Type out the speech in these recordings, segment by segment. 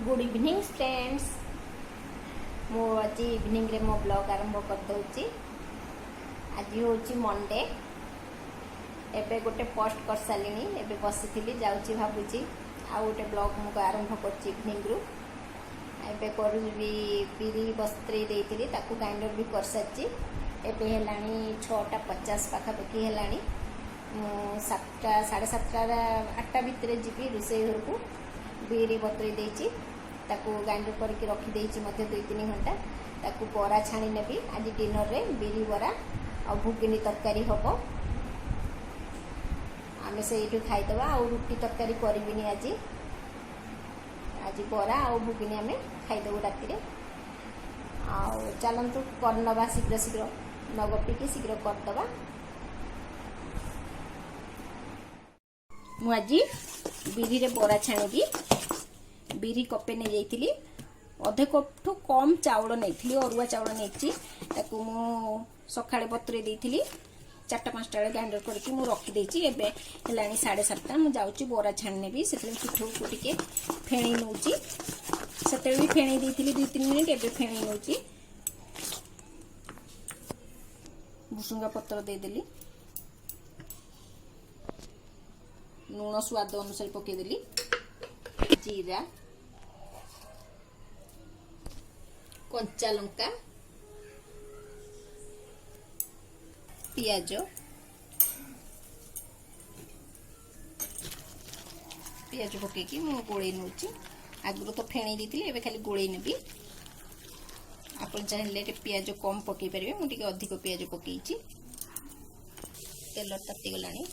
Good evening friends. मु आज evening रे मो ब्लॉग आरंभ कर दउची। आज होची मंडे। एबे गोटे पोस्ट कर सालिनी। एबे बसिथिली जाउची भाबुची आ गोटे ब्लॉग मु आरंभ करची इवनिंग रु। एबे करबी बिरी बस्त्री देइथिली ताकू ग्राइंडर भी कर साची। एबे हेलानी 6:50 पाखापाखि हेलानी। 7टा 7:30 8टा भितर जीवी रुसई घर को। बिरी बतरी देइची ताकू ग्राइंडर करके रखी देइची मध्य 2-3 घंटा। ताकू बरा छाणी नेबी। आज डिनर रे बिरी बरा आ भुगिनी तरकारी हबो। आमे से इटू खाई दबा आ रुटी तरकारी करबिनी। आज बरा आ भुगिनी आमे खाई दबो राती रे। आ चलंतु करनबा शीघ्र शीघ्र नगपी की शीघ्र कर दबा। मु आज बिरी रे बरा छाणीबी। बिरी कपे नहीं जाइथिली। अधे कप ठू कम चाउल नहीं अरुआ चाउल नहीं ताकू मु सकाळे बतुरे देइथिली। 4-5टा बेले ग्राइंडर करके मु रखी देइची। एबे हेलानी 7:30 मु जाउची बरा छाणने भी। सेते पिठो को टिके फेणी नउची। सेते भी फेणी देइथिली 2-3 मिनिट। एबे फेणी नउची। भुसुंगा पत्र दे देली। लूण स्वाद अनुसार पके देली। जीरा कंचा लंका पियाज पकईकी मु गोले नौची। आगु तो फेणी देती एबे खाली गोले नेबी। आपन चाहे पियाज कम पकई पारे। मुझे अधिक पियाज पकईची। तेल ताती गलानी।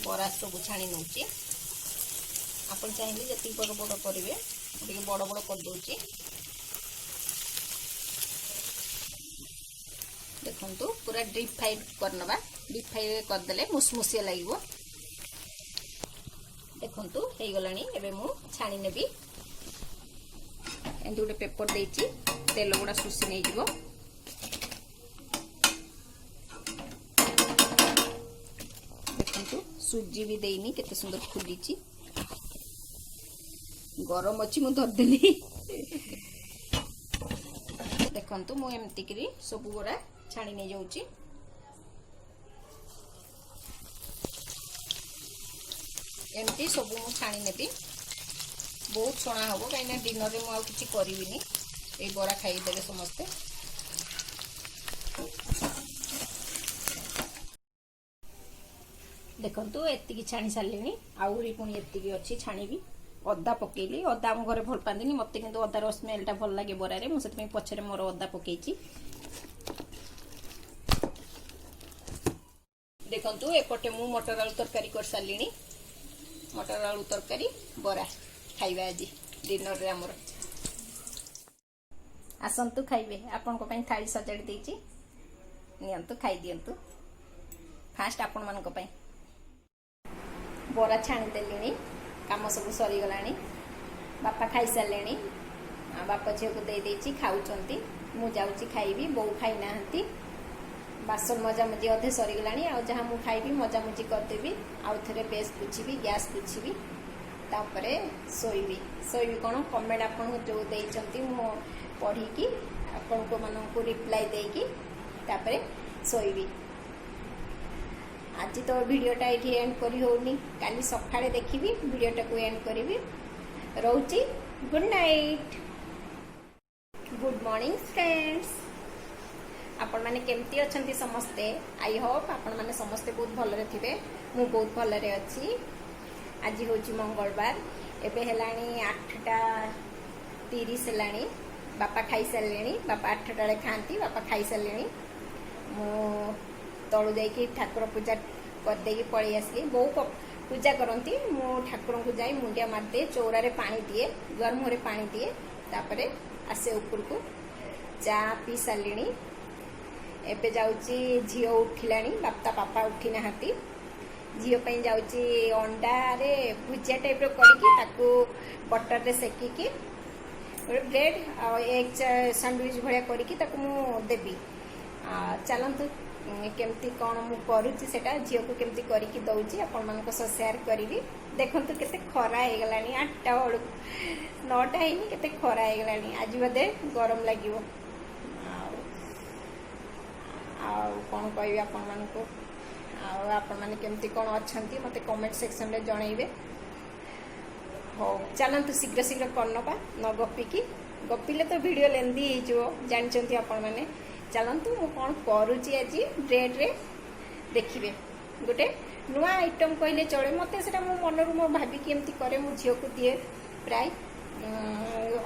बरा सब छाणी नौची। आपन चाहिए जति बड़ बड़ करेंगे मुझे बड़ बड़ कर दूची। देखंतु पूरा डीप फ्राई करनबा। डीप फ्राई करदेले मुसमुसिया लागिवो। देखंतु हे गलानी। एबे मु छाणी नेबी। एंड गोटे पेपर देइची तेल गुडा सुसी नै जिवो। देखंतु सुजी भी देइनी केते सुंदर फुलीची। गरम अच्छी मुझे धरदेली। देखंतु मु एमती करी सब गोरा छाणी नहीं जाऊची। एमती सब मु छाणी नेबी। बहुत छणा हबो काइना डिनर रे मु आ किछि करिविनी। ए बरा खाई देले समस्ते। देखंतु एत्ती छाणी सारलेनी। आउरी पुणी एत्ती अच्छी छाणीबी। अदा पकेली। अदा मो घरे भल पांदिनी। मते किंतु अदार स्मेल टा भल लागे बरारे। मु सेतमे पछरे मोर अदा पकेची। देखंतु एपटे मु मटर आलू तरकारी कर सारलिनी। मटर आलू तरकारी बरा खाइबा आज डिनर रे हमर। आसंतु खाइबे। आपन को पई थाली सजाडी देची। नियंतु खाइ दियंतु। फास्ट आपन मान को पई बरा छाणी देलिनी। काम सब सरी गलानी। बापा खाई सारे। बापा झील को दे देची खाउचंती। मु जाउची खाइबी। बो खाई नाहंती। बासन मजामजी अधे सरी गलानी। आ जहां मु खाइबी मजामजी करदेबी। आउ थरे बेस पुछिबी गैस पुछिबी। तापरे सोइबी। सोइबी कोन कमेंट आपन जो देइचंती मु पढ़ी की आपन को मानन को रिप्लाई देकी तापरे सोइबी। आज तो वीडियोटा ये एंड करी होनी। काली सकाळे देखिबी वीडियोटा को एंड करिवि। रहउची good night. Good morning friends. आपण माने केमती अछंती समस्ते। आई होप आपण माने समस्ते बहुत भलरे थिबे। मु बहुत भलरे अछि। आज होची मंगलवार। एबे हेलानी 8:30 हेलानी। बापा खाई सारलेनी। बापा 8टा रे खांती। बापा खाई सारलेनी। मु तलू जाइए ठाकुर पूजा करदे पलि आसली। बो पूजा करती। मु ठाकुर को जाई मुंडिया मारदे। चौरा पानी दिए। दुआर मुहरे पानी दिए। तापरे आसे ऊपर को चा पी सारे। एबे जाउची झियो उठिलानी। बापा पापा उठी नाहांती। झियो पई जाउची अंडा रे भुजिया टाइप रो करके ताकू बटर रे सेकिकी ब्रेड आ एग सैंडविच भलिया करके ताकू मु देबी। चलंतु केमती कौन मु करुच्ची सेटा झील को केमती करके दौची आपण मान शेयर करी देखु केते खरा हो गलानी 8टा बेलू 9टा है केते खरा हो गलानी आज बोधे गरम लगे कौन कह आपण मान को आपण मैंने केमती कौन अच्छा मत कमेंट सेक्शन में जनइबे। हो चलतु शीघ्र शीघ्र करनबा न गपिकी गपिले तो वीडियो लेंदी हो जानते आपण मैंने चलतु मु कौन करुच्ची आज ब्रेड रे देखिए गोटे नुआ आइटम कहले चले मत से मनरू मो भाविकी एमती करे मो झील को दिए प्राय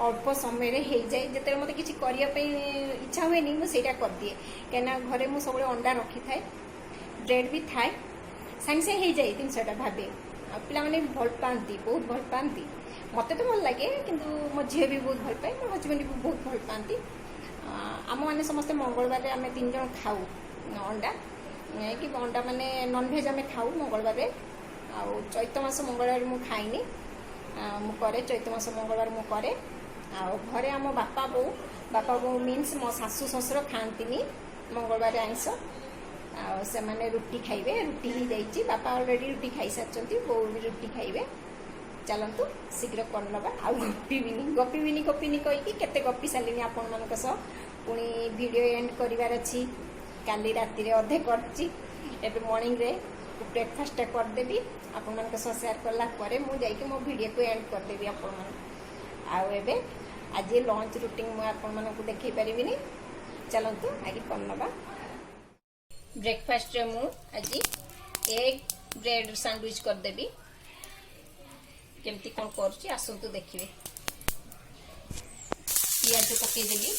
अल्प समय रे हो जाए जिते मत किसी करने इच्छा हुए मुझे कर दिए कहीं घरे मुझे सब अंडा रखी थाए ब्रेड भी थाए सागे सागे हो जाए जिनसा भावे पिला मैंने भल पाती बहुत भल पाती मत तो भल लगे किंतु मो झील भी बहुत भल पाए मो हजबैंड भी बहुत भल पाती आम मैंने समस्ते मंगलवार आम 3 जन खाऊ अंडा कि अंडा माने नॉनभेज आम खाऊ मंगलवार आउ चैत मास मंगलवार मु खाइनी मुझे चैत मास मंगलवार मु करे घरे आम बापा बो मीन्स मो सासू ससुर खाती मंगलवार आइंस से माने रुटी खाइबे रुटी ही जाइए बापा ऑलरेडी रुटी खाई सारी बो भी रुटी खाइबे चलतु शीघ्र करनबा आ गपिनी कहीकि केते गपी सारिनी आपण मानक सह पुणी वीडियो एंड करिवार अछि काली राति रे अधे करछि एबे मॉर्निंग रे ब्रेकफास्ट करदेवी आपण मानक सह शेयर करला परे मु जाई कि मो वीडियो को एंड करदेवी आपण मान आ एबे आज लंच रूटीन मु आपण मानक देखै परिबिनी चलतु आगे करनबा। ब्रेकफास्ट रे मु आज एग ब्रेड सैंडविच करदेवी केमती कौन कर आसतु देखिए पियाज पकईदेली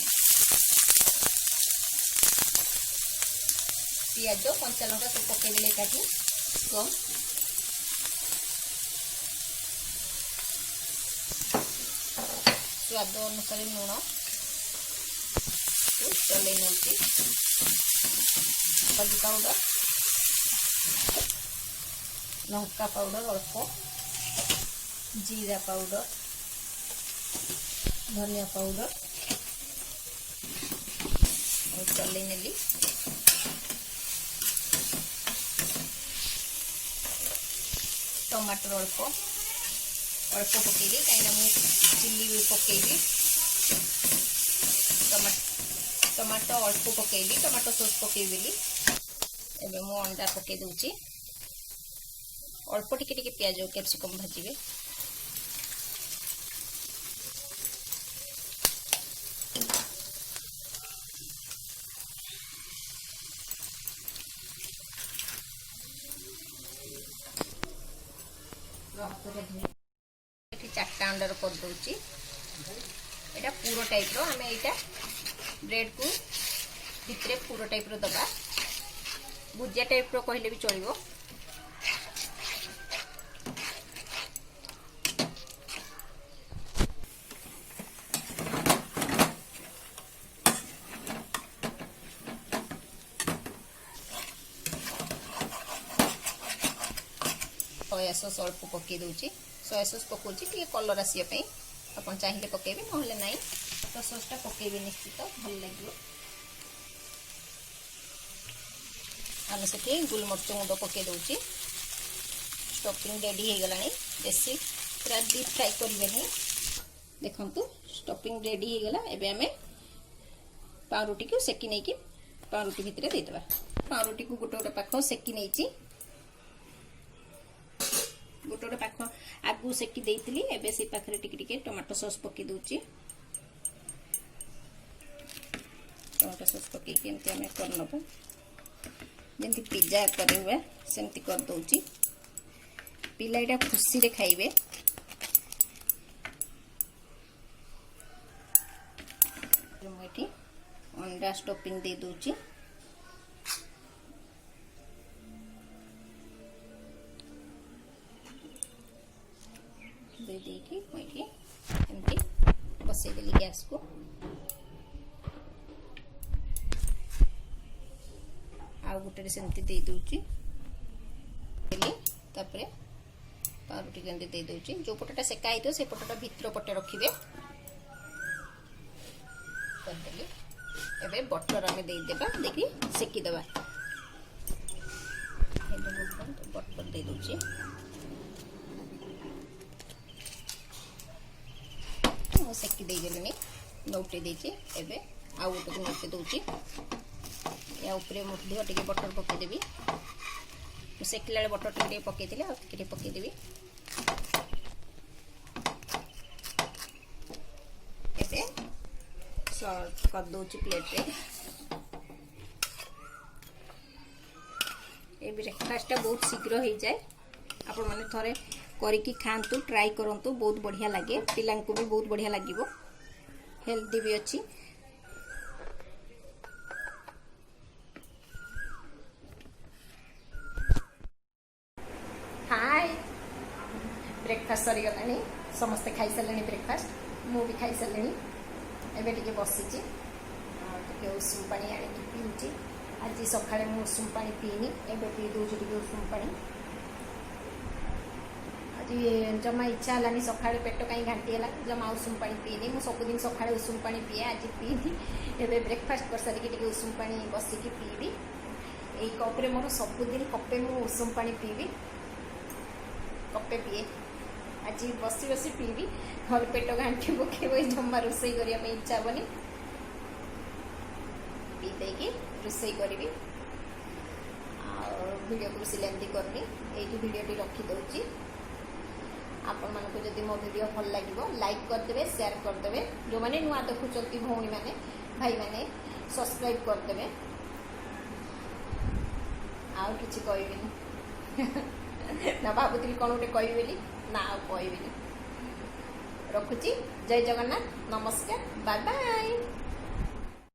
पियाज कंचा लंका सब पकईदेली एकाठी कम स्वाद अनुसार लुण चल हल्दी पाउडर लंका पाउडर अल्प जीरा पाउडर धनिया पाउडर और चल नेली टमाटर अल्प अल्प पकईली कहीं चिल्ली भी पकईली टमाटो अल्प पकईली टमाटो सॉस पकईदेली एबे मु अंडा पकई दूची अल्प टिके प्याज कैप्सिकम भाजिबे चारटा अंडा कर दूची एटा पूरा टाइप रो हमें एटा ब्रेड को भितरे पूरा टाइप रो दबा भुजिया टाइप रो कहले भी चलिबो सोया सॉस अल्प पकई दूची सोया सॉस पकाउची टी कलर आसिया पई अपन चाहिए पकेबे नहले नाही तो सॉसटा पकेबे निश्चित भल लगे आम से गोलमरिच गुंड पकई दूची स्टफिंग रेडी हो गलानी बेसी पूरा डीप फ्राई करेंगे नहीं देखंतु स्टफिंग रेडी हो गला एबे हमें पाउरुटी को सेकी नहीं कि पाउरुटी भितर देदेबा पाउरुटी को गोटे गोटे पाख सेकी नहीं गोटे गोटे पाख आगु सेकी देइतिली एबे से पाखरे टिके टिके टमाटो सॉस पकई दूची टमाटो सॉस पकई के एमती हमें करनबा जेमती पिज्जा करे हुए सेमती कर दूची पिला एटा खुशी रे खाइबे मुठी अंडा स्टफिंग दे दूची दे देकी मुठी एमती बसई देली गैस को आ गोटे सेमती दे दूची तापरे पाउरुटी केमती दे दूची जो पटटा सेका ही से पटटा भितर पटे रखिबे करदेली एबे बटर आमे दे देबा देखि सेकी देबा बटर दे दूची सेकी देदेली नौटे देची एबे आउ गोटे नौटे दूची या ऊपर मुझे टे बटर पकईदेवी सेकिला बटर टे पकई आगे पकईदेवी एबे सर्व कर दूची प्लेट रे ये ब्रेकफास्ट बहुत शीघ्र हो जाए आपण मैंने थोड़े करके खातु ट्राई करंतु बहुत बढ़िया लगे पिला भी बहुत बढ़िया लगे हेल्दी भी अच्छी हाय ब्रेकफास्ट सरीगला समस्ते खाई सारे ब्रेकफास्ट मु भी खाई सारे एवं टे बसी उषुम पा आनी पीऊँगी आज सका उषुम पा पीनी एवं पी दूसरी टे उषुम पा आज जमा इच्छा है सका पेट कहीं घाटी है जमा उषुम पा पीनी मुझे सबुदिन सका उषुम पा पीए आज पीनी एवं ब्रेकफास्ट कर सारिकी उषुम पा बसिकी पीबी यही कप्रे मोर सबुदिन कपे मु उषुम पा पीबी कपे पीए आज बसी बसी पीबी घर पेट घाटी पकेब जमा रोसे करने इच्छा हेनी पी देकी रोसे करी वीडियो को बेसी लेंथी करनी यही वीडियो रखीदे आपण मानक जदि मो वीडियो भल लगे लाइक करदे शेयर करदे जो मैंने नुआ देखुं भौणी मैंने भाई मैंने सब्सक्राइब करदे आउ किछि कहबेनी ना भावुली कौन गोटे कहबेली ना कहबेनी रखुची जय जगन्नाथ नमस्कार बाय बाय।